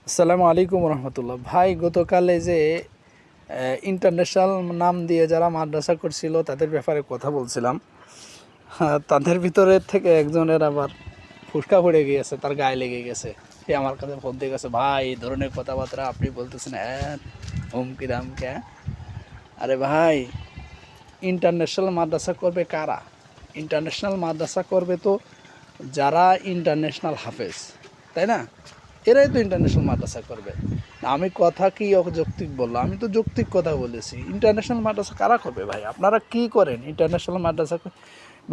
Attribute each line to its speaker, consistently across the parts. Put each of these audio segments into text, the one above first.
Speaker 1: আসসালামু আলাইকুম রহমতুল্লাহ। ভাই, গতকালে যে ইন্টারন্যাশনাল নাম দিয়ে যারা মাদ্রাসা করছিল তাদের ব্যাপারে কথা বলছিলাম। তাদের ভিতরে থেকে একজনের আবার ফুসকা পড়ে গিয়েছে, তার গায়ে লেগে গেছে। সে আমার কাছে ফোন দিয়ে গেছে, ভাই এই ধরনের কথাবার্তা আপনি বলতেছেন, হ্যাঁ হুমকি দামকে। আরে ভাই, ইন্টারন্যাশনাল মাদ্রাসা করবে কারা? ইন্টারন্যাশনাল মাদ্রাসা করবে তো যারা ইন্টারন্যাশনাল হাফেজ, তাই না? এরাই তো ইন্টারন্যাশনাল মাদ্রাসা করবে। আমি কথা কি অযৌক্তিক বললাম? আমি তো যৌক্তিক কথা বলেছি। ইন্টারন্যাশনাল মাদ্রাসা কারা করবে ভাই? আপনারা কি করেন? ইন্টারন্যাশনাল মাদ্রাসা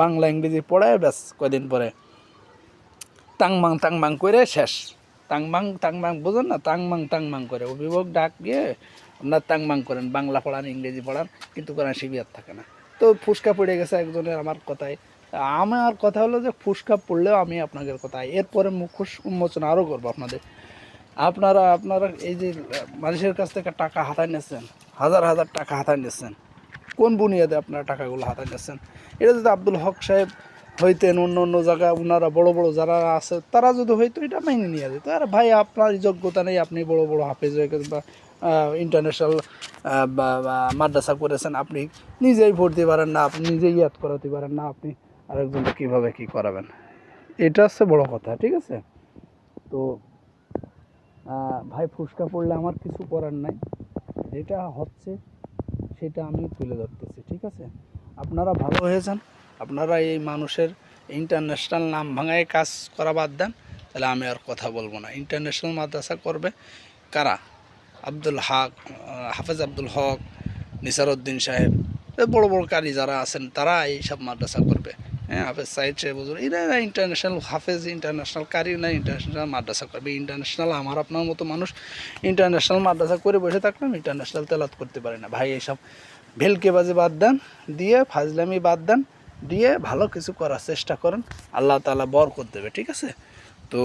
Speaker 1: বাংলা ইংরেজি পড়ায় ব্যাস কয়দিন পরে তাংবাং করে শেষ। তাংবাং বোঝেন না? তাংবাং করে অভিভাবক ডাক গিয়ে আপনার তাংবাং করেন, বাংলা পড়ান ইংরেজি পড়ান, কিন্তু কোরআন শিবিয়ার থাকে না। তো ফুসকা পড়ে গেছে একজনের আমার কথায়। আমার কথা হলো যে ফুসকা পড়লেও আমি আপনাদের কথায় এরপরে মুখোশ উন্মোচন আরও করবো আপনাদের। আপনারা এই যে মানুষের কাছ থেকে টাকা হাতায় নিচ্ছেন, হাজার হাজার টাকা হাতায় নিচ্ছেন, কোন বুনিয়াদে আপনারা টাকাগুলো হাতায় নিচ্ছেন? এটা যদি আব্দুল হক সাহেব হইতেন, অন্য জায়গায় ওনারা বড় বড় যারা আছে তারা যদি হইতো, এটা মেনে নিয়ে যেত। আর ভাই, আপনার যোগ্যতা নেই, আপনি বড় বড় হাফেজ হয়ে গেছেন বা ইন্টারন্যাশনাল মাদ্রাসা করেছেন, আপনি নিজেই পড়তে পারেন না, আপনি নিজেই ইয়াদ করাতে পারেন না, আপনি আরেকজনকে কীভাবে কী করাবেন? এটা হচ্ছে বড় কথা, ঠিক আছে? তো ভাই, ফুসকা পড়লে আমার কিছু করার নাই, যেটা হচ্ছে সেটা আমি তুলে ধরতেছি, ঠিক আছে? আপনারা ভালো হয়ে যান, আপনারা এই মানুষের ইন্টারন্যাশনাল নাম ভাঙায় কাজ করা বাদ দেন, তাহলে আমি আর কথা বলবো না। ইন্টারন্যাশনাল মাদ্রাসা করবে কারা? আব্দুল হক, হাফেজ আব্দুল হক, নিসারউদ্দিন সাহেব, বড় বড় কারি যারা আছেন তারা এইসব মাদ্রাসা করবে। হ্যাঁ, হাফেজ সাইদ সাহেব হুজুর, এরা ইন্টারন্যাশনাল হাফেজ, ইন্টারন্যাশনাল কারি না, ইন্টারন্যাশনাল মাদ্রাসা করবে। ইন্টারন্যাশনাল আমার আপনার মতো মানুষ ইন্টারন্যাশনাল মাদ্রাসা করে বসে থাকলাম, ইন্টারন্যাশনাল তেলাওয়াত করতে পারে না। ভাই, এইসব ভেলকেবাজি বাদ দেন, দিয়ে ফাজলামি বাদ দেন, দিয়ে ভালো কিছু করার চেষ্টা করেন, আল্লাহ তাআলা বরকত দেবে, ঠিক আছে? তো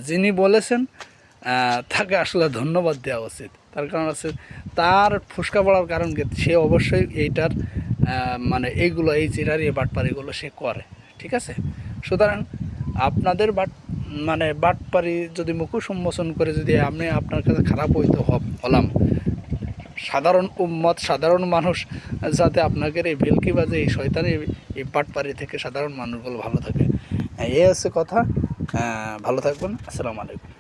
Speaker 1: যিনি বলেছেন তাকে আসলে ধন্যবাদ দেওয়া উচিত। তার কারণ আছে, তার ফুসকা পড়ার কারণ কি, সে অবশ্যই এইটার মানে এইগুলো, এই চিরারি বাটপারিগুলো সে করে, ঠিক আছে? সুতরাং আপনাদের বাটপারি যদি মুখোশ উন্মোচন করে যদি আমি আপনার কাছে খারাপ হইতে হলাম, সাধারণ উম্মত, সাধারণ মানুষ যাতে আপনাকে এই ভেলকিবাজি, এই শয়তানি, এই বাটপারি থেকে সাধারণ মানুষগুলো ভালো থাকে। এই হচ্ছে কথা। ভালো থাকবেন। আসসালামু আলাইকুম।